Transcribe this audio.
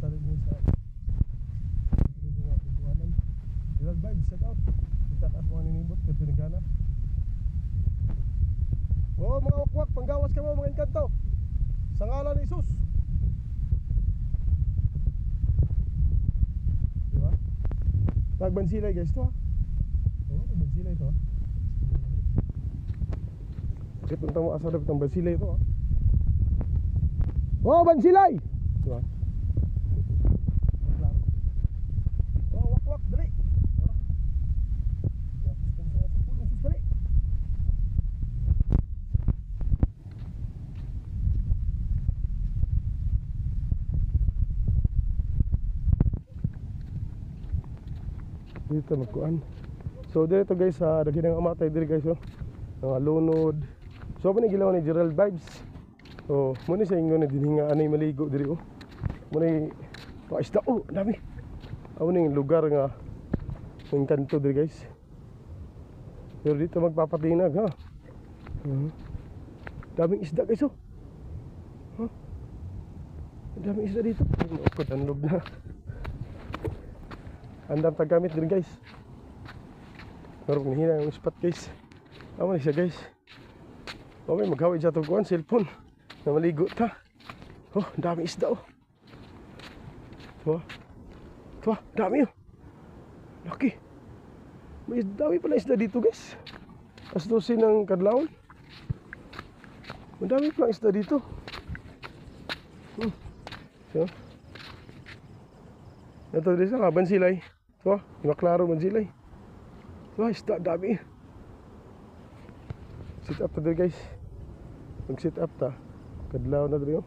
rin din sa iguanan. Real vibes, shout out. Kita taas mga ninibot, kaya tinagana. Oo mga wakwak, panggawas ka mo mga Encanto. Sa ngalan ni Jesus. Diba? Tagbansilay guys to ha. Oo, tagbansilay to ha. Bakit punta mo asa dapat ang bansilay to ha. Oo, bansilay! Diba? Oo, wakwak, dali. Dali. Dito magkuan. So dito guys sa daghang amatay diri guys oh. Mga lunod. So pa ni gilaw ni Gerald Vibes. So muna sa ingon na dinhinga anay maligo diri oh. Muna isda oh, dami. Amo ning lugar nga Encanto diri guys. Pero dito magpapatinag ha. Daming isda guys oh. Huh? Daming isda dito. Maupod ang loob na. Andam tagamit din guys. Marong hina yung spot guys. Amo ni siya guys. Okay, maghawid sa tuguan cellphone. Na maligo ta. Oh, dami isda oh. Tuwa, dami oh. Laki. May dami pala isda dito guys. Astusin ng kadlawon. Madami pala isda dito. So, ito din sa bansilay. So, maklaro bansilay. So, isda dami. Sit up ta dito guys. Mag sit up ta. Kadlaw na dito.